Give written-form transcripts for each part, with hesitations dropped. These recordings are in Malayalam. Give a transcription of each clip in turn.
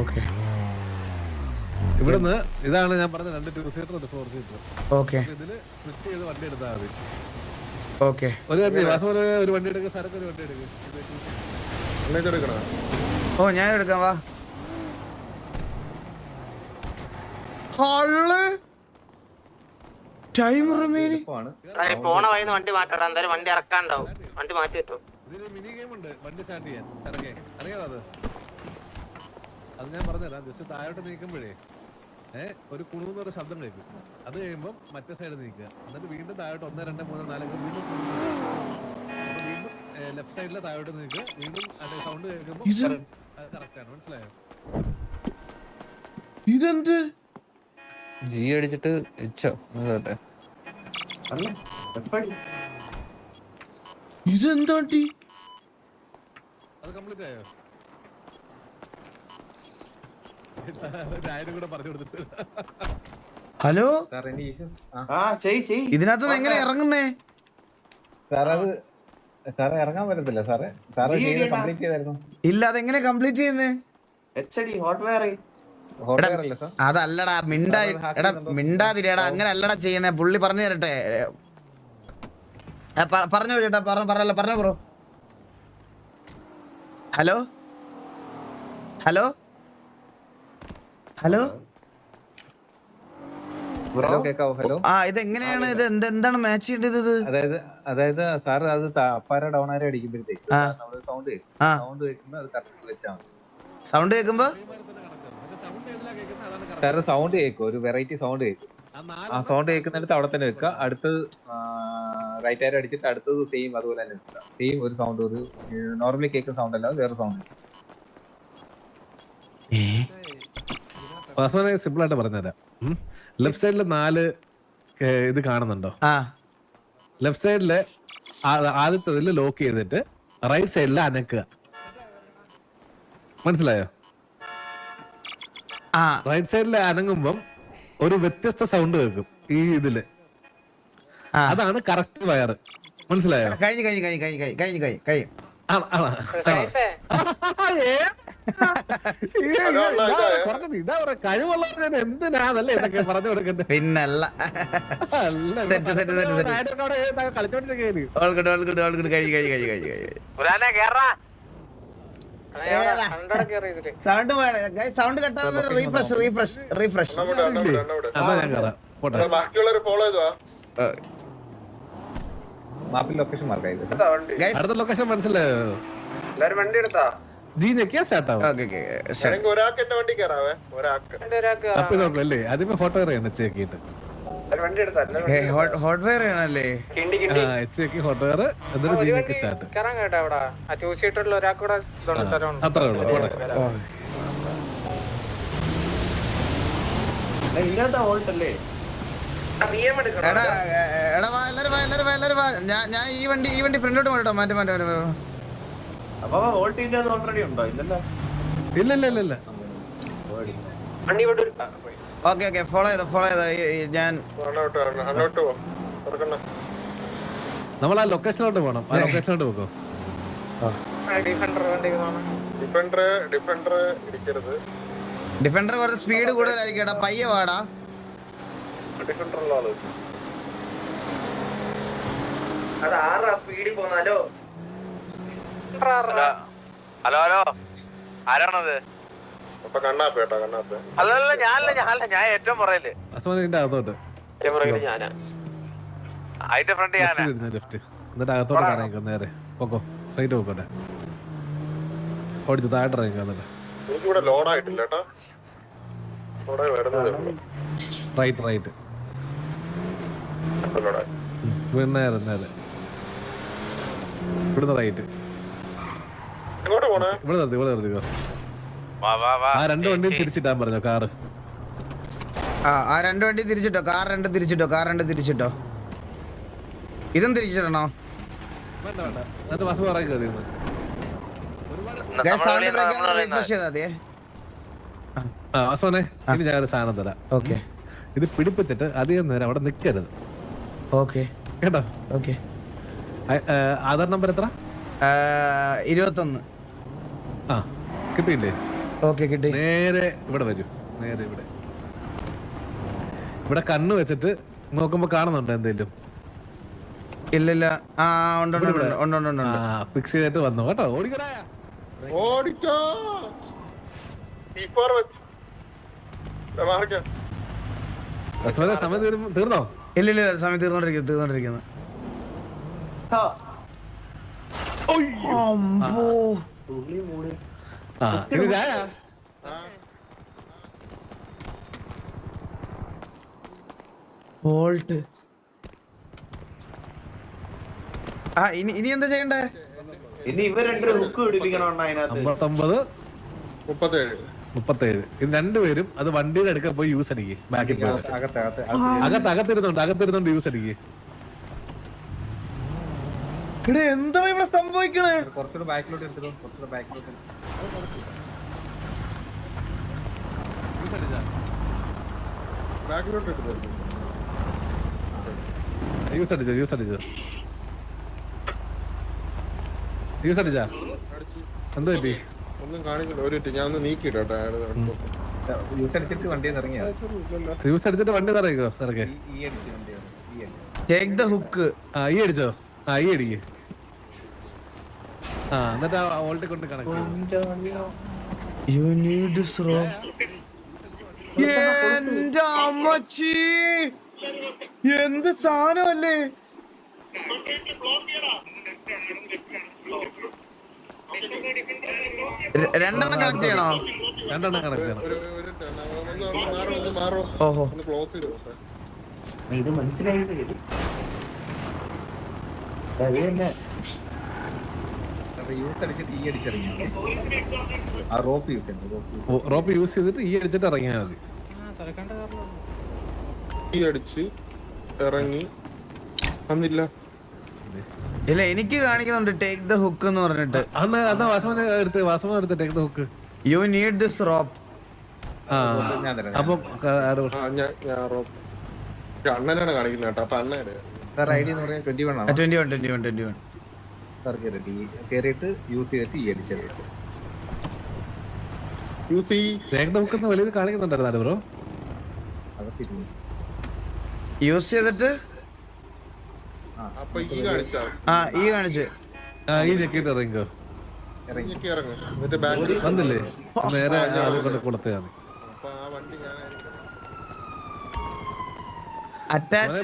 ഓക്കെ. ഇവിടുന്ന് ഇതാണ് ഞാൻ പറഞ്ഞ 2 2 സീറ്റർ 4 സീറ്റർ. ഓക്കെ ഇതില് സ്പ്ലിറ്റ് ചെയ്ത് വണ്ടി എടുത്താൽ മതി. ഓക്കെ. ഒരു വണ്ടി എടുക്കുക, സരക്ക് ഒരു വണ്ടി എടുക്കുക. ഓ ഞാൻ എടുക്കാം വാ. ടൈം റിമൈനിങ് പോണ വഴിന്ന് വണ്ടി മാറ്റാം. എന്തായാലും വണ്ടി ഇറക്കാണ്ടാവും. വണ്ടി മാറ്റി കിട്ടും. ഇതില് മിനി ഗെയിം ഉണ്ട്, വണ്ടി സ്റ്റാർട്ട് ചെയ്യാൻ. സരക്കെ അറിയാമോ അത്? അത് ഞാൻ പറഞ്ഞുതരാം. ജസ്റ്റ് താഴോട്ട് നീക്കുമ്പോഴേ ഒരു കുണുന്നൊരു ശബ്ദം കേൾക്കും. അത് കഴിയുമ്പോൾ മറ്റേ സൈഡ് നീക്കുക. എന്നിട്ട് വീണ്ടും താഴോട്ട് 1 2 3 4 വീണ്ടും വീണ്ടും ലെഫ്റ്റ് സൈഡിലെ താഴോട്ട് നീക്കുക. വീണ്ടും അതേ സൗണ്ട് കേൾക്കുമ്പോൾ കറക്റ്റ് ആണ്. മനസ്സിലായോ? ഇതെന്ത് ജി അടിച്ചിട്ട് ഇതെന്താണ്ടി? അത് കംപ്ലീറ്റ് ആയോ? കൂടെ പറഞ്ഞു കൊടുത്തിട്ട് ഹലോ ചെയ് ഇതിനകത്ത് എങ്ങനെ ഇറങ്ങുന്നേ? സാറേ ഇറങ്ങാൻ പറ്റത്തില്ല സാറേ. സാറ് കംപ്ലീറ്റ് ചെയ്തായിരുന്നു. ഇല്ല, അതെങ്ങനെ കംപ്ലീറ്റ് ചെയ്യുന്നേ? അതല്ലടാ മിണ്ടാതിരിടാ. അങ്ങനെ അല്ലടാ ചെയ്യുന്നേ. പുള്ളി പറഞ്ഞു തരട്ടെ. പറഞ്ഞു ചേട്ടാ, പറഞ്ഞല്ലോ, പറഞ്ഞോ bro. Hello hello hello hello കേക്കാവോ? ഹലോ. ഇതെങ്ങനെയാണ് ഇത്? എന്താണ് മാച്ച് ചെയ്യേണ്ടത് ഇത്? അതായത് സാറ് അത് അപ്പാര ഡൗൺ ആരെ അടിക്കുമ്പോഴത്തേക്ക് സൗണ്ട് കേൾക്കുമ്പോ അത് കറക്റ്റ് വെച്ചാൽ മതി. സൗണ്ട് കേൾക്കുമ്പോ സാറ് സൗണ്ട് കേൾക്കും, ഒരു വെറൈറ്റി സൗണ്ട് കേൾക്കും. ആ സൗണ്ട് കേൾക്കുന്നിടത്ത് അവിടെ തന്നെ വെക്കുക. അടുത്തത് റൈറ്റ് ആരോ അടിച്ചിട്ട് അടുത്തത് സെയിം അതുപോലെ തന്നെ വെക്കുക. സെയിം ഒരു സൗണ്ട്, ഒരു നോർമലി കേൾക്കുന്ന സൗണ്ട് അല്ലാതെ വേറെ സൗണ്ട്. സിമ്പിൾ ആയിട്ട് പറഞ്ഞുതരാം. ലെഫ്റ്റ് സൈഡില് 4 ഇത് കാണുന്നുണ്ടോ? ലെഫ്റ്റ് സൈഡില് ആദ്യത്തതിൽ ലോക്ക് ചെയ്തിട്ട് റൈറ്റ് സൈഡിൽ അനക്കുക. മനസ്സിലായോ? റൈറ്റ് സൈഡിൽ അനങ്ങുമ്പം ഒരു വ്യത്യസ്ത സൗണ്ട് കേൾക്കും ഈ ഇതില്. അതാണ് കറക്റ്റ് വയറ്. മനസ്സിലായോ? കഴിഞ്ഞു. കഴിവുള്ള എന്തിനാണല്ലേ ഇതൊക്കെ പറഞ്ഞു കൊടുക്കണ്ടേ? പിന്നല്ല. സൗണ്ട് കട്ടാവുന്ന റീഫ്രഷ്. മാപ്പിൽ ലൊക്കേഷൻ മാർക്ക് ചെയ്ത് അടുത്ത ലൊക്കേഷൻ മനസ്സിലായോ? എല്ലാരും വണ്ടി എടുത്താ ജി ഞെക്കിയാ സ്റ്റാർട്ട് ആവും. ഒരാൾക്ക് എന്റെ വണ്ടി കയറാവേ. അപ്പൊ നോക്കല്ലേ ആദ്യമേ ഫോട്ടോ അറിയണം ചെക്കിട്ട്. വണ്ടി എടുത്താ ഹോട്ട് വെയർ ആണല്ലേ? ഫോട്ടോ എന്നിട്ട് ജി ഞെക്കി സ്റ്റാർട്ട്. കയറാൻ കേട്ടോ അവിടെ. ആ 2 സീറ്റുള്ള ഒരാൾക്കൂടെ അത്രേ ഉള്ളൂ. ഞാൻ ഈ വണ്ടി ഫ്രണ്ടോട്ട് പോട്ടോ. മാറ്റി ഇല്ല ഓക്കെ ഫോളോ ചെയ്തോ. ഞാൻ നമ്മൾ ആ ലൊക്കേഷനിലോട്ട് പോകണം. ആ ലൊക്കേഷനിലോട്ട് പോക്കോ. ഡിഫൻഡർ കുറച്ച് സ്പീഡ് കൂടുതലായിരിക്കും. പയ്യെ വാടാ. ഹലോ ആരാണത്? അല്ലല്ല ഞാനല്ല ഞാൻ ഏറ്റവും പറയല് അകത്തോട്ട് ഞാനാ. അതിന്റെ ഫ്രണ്ട് ഞാനാ. ലെഫ്റ്റ് എന്നിട്ട് അകത്തോട്ട് ഇറങ്ങിക്കോ. നേരെ പോക്കോ, സ്ട്രൈറ്റ് പോക്കോട്ടെ. ഓടിച്ചു താഴോട്ട് ഇറങ്ങിക്കോ. എന്നിട്ട് റൈറ്റ് നേരെ ഇവിടുന്ന് റൈറ്റ്. ഇവിടെ നിർത്തിക്കോ. ആ 2 വണ്ടിയും തിരിച്ചിട്ടാൻ പറഞ്ഞോ. കാറ് ആ 2 വണ്ടി തിരിച്ചിട്ടോ. കാർ 2 തിരിച്ചിട്ടോ. ഇതും തിരിച്ചിടണോ? വേണ്ട. എന്നിട്ട് ബസ് പറയാൻ കയറി. സൗണ്ട് ബ്രേക്ക് റീഫ്രഷ് ചെയ്താ മതിയേ. വാസവനെ ഇനി ഞാനൊരു സാധനം തരാം. ഓക്കെ. ഇത് പിടിപ്പിച്ചിട്ട് അധികം നേരം അവിടെ നിൽക്കരുത്. ഓക്കെ കേട്ടോ? ഓക്കെ. ആധാർ നമ്പർ എത്ര? 21. കിട്ടിയില്ലേ? ഓക്കെ കിട്ടി. നേരെ ഇവിടെ വരൂ, നേരെ ഇവിടെ. ഇവിടെ കണ്ണ് വെച്ചിട്ട് നോക്കുമ്പോ കാണുന്നുണ്ടോ എന്തേലും? ഇല്ലില്ല. ആ ഉണ്ട് ഉണ്ട് ഉണ്ട് ഉണ്ട് ഉണ്ട് ഉണ്ട്. ഫിക്സ് ചെയ്തിട്ട് വന്നു കേട്ടോ. ഓടിക്കടാ. ഓടിക്കോ. സമയം തീർന്നോ? ഇല്ലില്ല, സമയം തീർന്നോണ്ടിരിക്കുന്നു. ഇനി രായ വോൾട്ട്. ആ ഇനി എന്താ ചെയ്യണ്ടേ? ഇനി ഇവർ രണ്ടു ഹുക്ക് പിടിപ്പിക്കണം അതിനകത്ത്. 59 37. ഇത് രണ്ടുപേരും അത് വണ്ടിയുടെ അടുക്ക പോയി യൂസ് അടിക്കുക. ബാക്കി അകത്തിരുന്നുണ്ട് യൂസ് അടിക്കുക. ഇവിടെ എന്താ ഇവിടെ സംഭവിക്കണേ? കുറച്ചുകൂടെ ബാക്കിലോട്ട് എടുത്തിട്ടോ, കുറച്ചുകൂടെ ബാക്കിലോട്ട്. യൂസ് അടിച്ചാ എന്ത് പറ്റി? ഒന്നും കാണിക്കില്ല. ഒരു ഞാൻ ഒന്ന് നീക്കിട്ടോ. യൂസ് അടിച്ചിട്ട് വണ്ടിയിൽ നിന്ന് ഇറങ്ങിയാ യൂസ് അടിച്ചിട്ട് വണ്ടി നിറയിക്കോ സാറൊക്കെ. ഈ അടിച്ച് വണ്ടിയാണ് ഈ അടിച്ച്. Take the hook. ഈ അടിച്ചോ? ഈ അടിക്ക്. എന്നിട്ട് ആ വോൾട്ടിൽ കൊണ്ട് connect. You need this rope. എന്റെ അമ്മച്ചി, എന്ത് സാധനമല്ലേ? രണ്ടെണ്ണം കണക്ട് ചെയ്യണോ? രണ്ടെണ്ണം കണക്ട് ചെയ്യണം. ഓഹോ, ക്ലോസ് ചെയ്തു. ഇത് മനസ്സിലായിട്ട് യൂസ് അടിച്ചിട്ട് ഈ അടിച്ചിറങ്ങി. ആ റോപ്പ് യൂസ് ചെയ്യണം. റോപ്പ് യൂസ് ചെയ്തിട്ട് ഈ അടിച്ചിട്ട് ഇറങ്ങിയാൽ മതി. ഈ അടിച്ച് ഇറങ്ങി വന്നില്ല. ഇല്ല, എനിക്ക് കാണിക്കുന്നുണ്ട് ടേക്ക് ദ ഹുക്ക് എന്ന് പറഞ്ഞിട്ട്. അന്ന് വാസമ എടുത്ത് take the hook. You need this rope. അപ്പം അണ്ണനാണ് കാണിക്കുന്നത് കേട്ടോ. അപ്പൊ അണ്ണന് സാർ ഐഡി എന്ന് പറയാൻ 21 ആണ്. 21. സാർ കേറിയിട്ട് യൂസ് ചെയ്തിട്ട് ഈ അടിച്ചെടുക്കും. ടേക്ക് ദ ഹുക്ക് എന്ന് വെളിയിൽ കാണിക്കുന്നുണ്ടായിരുന്നു ബ്രോ. അതൊക്കെ യൂസ് ചെയ്തിട്ട് അപ്പൊ ഈ കാണിച്ചാ ഈ കാണിച്ച് ഈ ചെക്കിട്ട് ഇറങ്ങിക്കോ. ഇറങ്ങി ഇറങ്ങും. എന്നിട്ട് ബാക്ക് വന്നില്ലേ? നേരെ അത് കൊണ്ട് കൊടുത്തേ മതി. അപ്പൊ ആ വണ്ടി ഞാൻ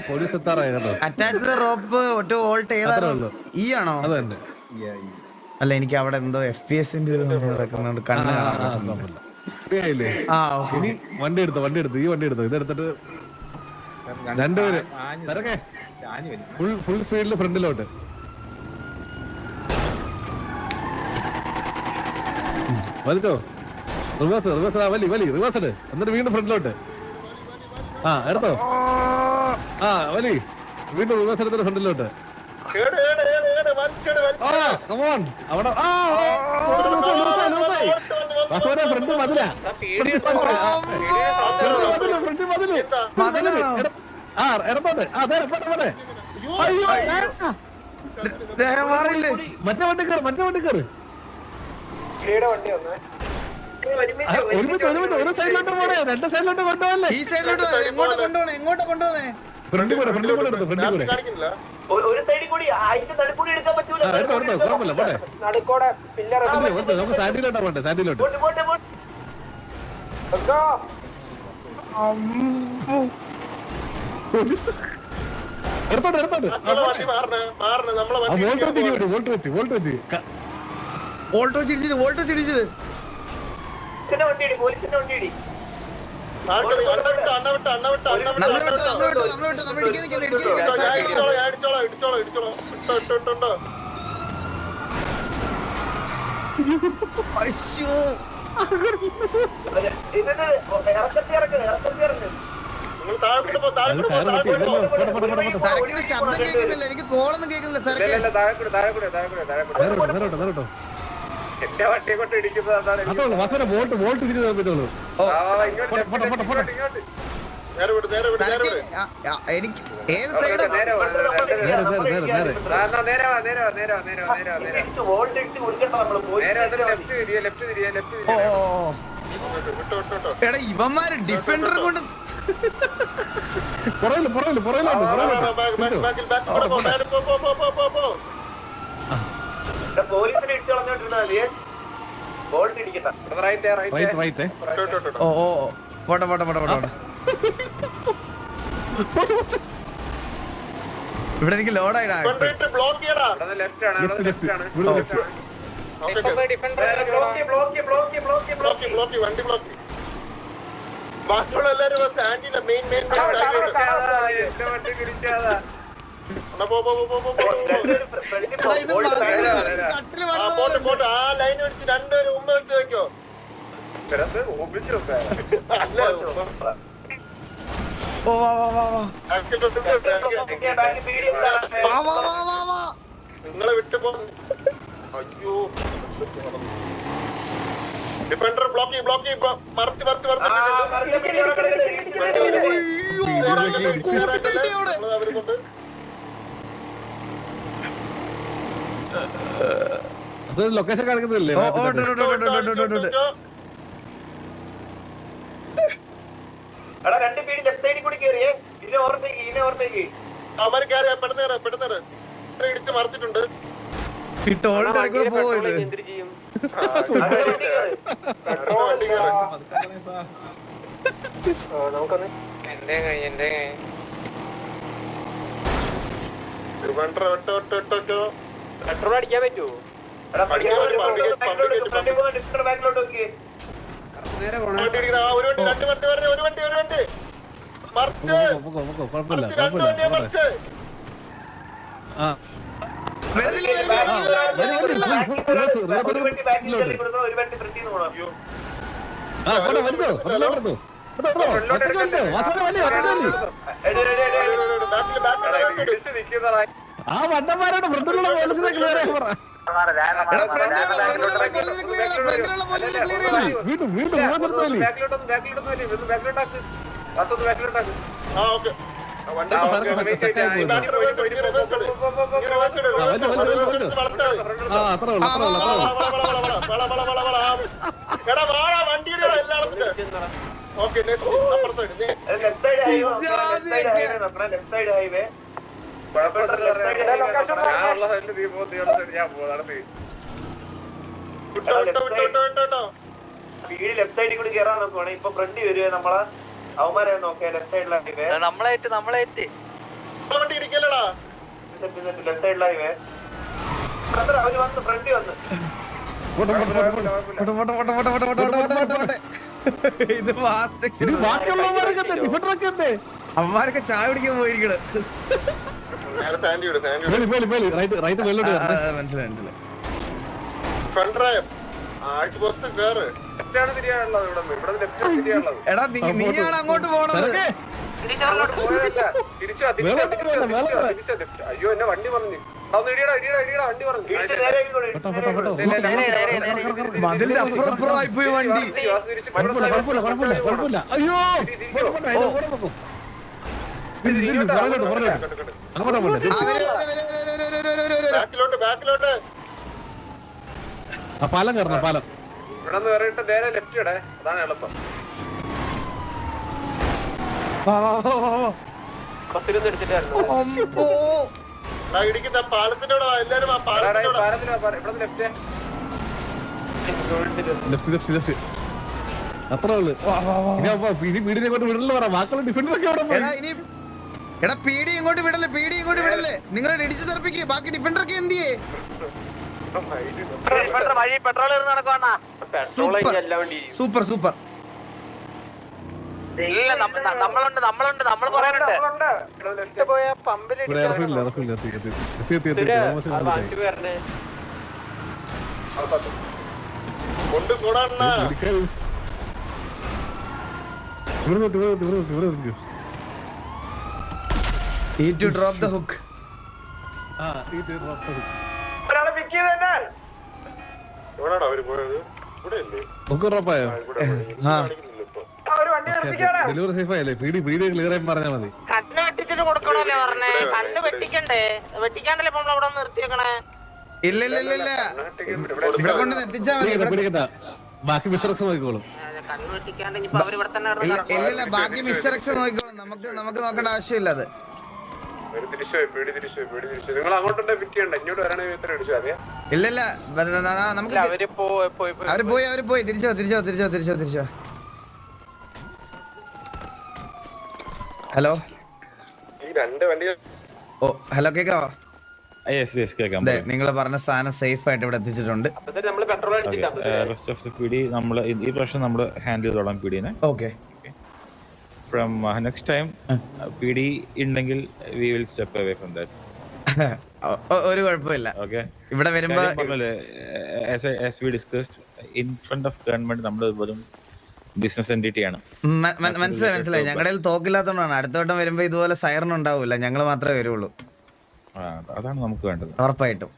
പോലീസ് എത്താറായി കേട്ടോ. അറ്റാച്ച് ദ റോപ്പ് ഒറ്റ വോൾട്ട് ഏതാണോ? ഈ ആണോ? അത് തന്നെ. അല്ല, എനിക്ക് അവിടെ എന്തോ FPS നടക്കുന്നുണ്ട്. കണ്ണ് ഇല്ലേ? ഇനി വണ്ടി എടുത്തു. ഈ വണ്ടി എടുത്തു. ഇതെടുത്തിട്ട് രണ്ടുപേര് സരക്കെ ഫുൾ സ്പീഡിൽ ഫ്രണ്ടിലോട്ട്. വലിച്ചോ. റിവേഴ്സ് വലി റിവേഴ്സ് ഇട്. എന്നിട്ട് വീണ്ടും ഫ്രണ്ടിലോട്ട്. എടുത്തോ. വലി വീണ്ടും റിവേഴ്സ് എടുത്തിട്ട് ഫ്രണ്ടിലോട്ട്. അവിടെ ഫ്രണ്ട് മതില. ഇടത്തോട്ട്. മറ്റേ വണ്ടി കയറ്. ഒരുമിച്ച് ഒരു സൈഡിലോട്ട് പോണേ. രണ്ട് സൈഡിലോട്ട് കൊണ്ടുപോകല്ലേ? ഈ സൈഡിലോട്ട് എങ്ങോട്ടാ കൊണ്ടുപോകുന്നേ? ഫ്രണ്ടിൽ കൂടെ എടുത്തു. എടുത്തോ. കുഴപ്പമില്ല, പോട്ടെ. നമുക്ക് സാൻഡിലോട്ടാ പോട്ടെ. സാൻഡിലോട്ട് എടുത്തോട്ട്. വോൾട്ടോ ചിടിച്ചിട്ട് ശബ്ദം കേൾക്കുന്നില്ല. എനിക്ക് കോളൊന്നും കേൾക്കുന്നില്ല. വോൾട്ട് തിരിച്ചു നോക്കത്തുള്ളൂ. എനിക്ക് ഏത് സൈഡ്? ലെഫ്റ്റ് എടാ ഇവന്മാര് ഡിഫൻഡർ കൊണ്ട് പോലീസിനെ ഇട്ട് കളഞ്ഞോണ്ടിരുന്നാ ബോൾട്ട് ഇടിക്കട്ടെ. ഓ ഓ പോട്ടെ പോട്ടെ പോട്ടെ പോട്ടെ ഇവിടെ എനിക്ക് ലോഡായിടാ. ബാക്കിയുള്ള എല്ലാരും സ്റ്റാൻഡിന്റെ മെയിൻ പോട്ട് ആ ലൈൻ വെച്ച് രണ്ടുപേരും ഉമ്മ വെച്ച് വെക്കോ. ഓ വാ വാ വാ വാ. നിങ്ങളെ വിട്ടു പോ. അയ്യോ ഡിഫൻഡർ ബ്ലോക്ക് മറിച്ച് ലൊക്കേഷൻ കാണിക്കുന്നില്ലേ? രണ്ട് പേര് ലെഫ്റ്റ് സൈഡിൽ കൂടി കയറിയേ. ഇതിനെ ഓർമ്മയ്ക്ക് അവര് കയറിയ പെട്ടെന്ന് ഇടിച്ച് മറിച്ചിട്ടുണ്ട്. ഈ ടോളിന്റെ ഇടയിൽ കൂടെ പോയത് പെട്രോൾ അടിക്കാൻ പറ്റുമോ? ഒരു വണ്ടി മറിച്ച് ആ വണ്ടന്മാരോട് ഫ്രണ്ടിലുള്ള പോലീസിനെ ക്ലിയർ ചെയ്യാൻ പറ. വീണ്ടും ലെഫ്റ്റ് സൈഡിൽ കൂടി കയറാൻ നോക്കുവാണ്. ഇപ്പൊ ഫ്രണ്ട് വരുവേ നമ്മളെ അവന്മാരെ നോക്കിയാ ലെഫ്റ്റ് സൈഡിലായിവേ നമ്മളേറ്റ് വണ്ടി ഇരിക്കല്ലടാ. ലെഫ്റ്റ് സൈഡിലായിവേ അവര് വന്ന് ഫ്രണ്ട് വന്ന് ഇത് അമ്മമാരൊക്കെ ചായ കുടിക്കാൻ പോയിരിക്കണ്. മനസ്സിലായി എടാ നീയാണ് അങ്ങോട്ട് പോണത്. അയ്യോ എന്നെ വണ്ടി പറഞ്ഞു വണ്ടി പറഞ്ഞു മതിലിന്റെ അപ്പുറപ്പുറമായി പോയി വണ്ടി. അയ്യോ ബാക്കിലോട്ട് ആ പാലം കയറണം പാലം. ഇവിടെ നിന്ന് കയറിയിട്ട് നേരെ ലെഫ്റ്റ് ഇടേ, അതാണ് എളുപ്പം. ഇടിക്കുന്ന പാലത്തിന്റെ എല്ലാരും ആ ലെഫ്റ്റ് അത്രേ ഉള്ളു. ഇനി വീടിനെ കൊണ്ട് വിടല് പറ. ബാക്കിയുള്ള ഡിഫൻഡറൊക്കെ അവിടെ പോയി. എടാ പീടി ഇങ്ങോട്ട് വിടല്ലേ. നിങ്ങളെ ഇടിച്ചു തെറിപ്പിക്ക്. ബാക്കി ഡിഫൻഡറൊക്കെ എന്ത് ചെയ്യേ? Super Need to drop the hook. Delivery safe ആയല്ലേ? പീടി ക്ലിയർ ആയി പറഞ്ഞാൽ മതി. കണ്ണ് വെട്ടിച്ചിട്ട് കൊടുക്കണല്ലേ പറഞ്ഞേ? കണ്ണ് വെട്ടിക്കണ്ടേ? വെട്ടിക്കാണ്ടല്ലേ ഇപ്പൊ നമ്മളവിടെ നിർത്തിയേക്കണേ? ഇല്ല ഇവിടെ കൊണ്ട് എത്തിച്ചാ മതി. ബാക്കി മിസ്റ്റർ നോക്കിക്കോളും. കണ്ണ് വെട്ടിക്കാണ്ട് ഇനിയിപ്പോ അവര് ഇവിടെ തന്നെ കിടന്ന് ഇല്ല ഇല്ല, ബാക്കി മിസ്റ്റർ എക്സ് നോക്കിക്കോളും. നമുക്ക് നോക്കേണ്ട ആവശ്യമില്ല അത്. നിങ്ങൾ അങ്ങോട്ടുണ്ടെ പിക്ക് ചെയ്യണ്ട, ഇങ്ങോട്ട് വരാണെങ്കിൽ ഇത്ര അടിച്ചു അതെ. ഇല്ല ഇല്ല, നമുക്ക് അവര് പോയി തിരിച്ചോ. ഹലോ ഈ രണ്ട് വണ്ടികൾ ഓ ഹലോ, കേക്കാവോ? കേൾക്കാം. നിങ്ങൾ പറഞ്ഞ സാധനം സേഫ് ആയിട്ട് ഇവിടെ എത്തിച്ചിട്ടുണ്ട്. നമ്മള് പെട്രോൾ അടിച്ചിട്ടാണ് റെസ്റ്റ് ഓഫ് ദി പിടി നമ്മൾ ഈ പ്രാവശ്യം നമ്മൾ ഹാൻഡിൽ ചെയ്തോളാം പിടിനെ. ഓക്കെ, ഫ്രം നെക്സ്റ്റ് ടൈം പിടി ഉണ്ടെങ്കിൽ we will step away from that. ഒരു കുഴപ്പമില്ല. ഓക്കെ, ഇവിടെ വരുമ്പോ as we discussed in front of government നമ്മൾ വെറും ബിസിനസ് എൻറ്റിറ്റി ആണ്. മനസ്സിലായി. ഞങ്ങളുടെ കയ്യിൽ തോക്കില്ലാത്തോണ്ടാണ്. അടുത്ത വട്ടം വരുമ്പോ ഇതുപോലെ സൈറൺ ഉണ്ടാവൂല, ഞങ്ങൾ മാത്രമേ വരുള്ളൂ. അതാണ് നമുക്ക് വേണ്ടത് ഉറപ്പായിട്ടും.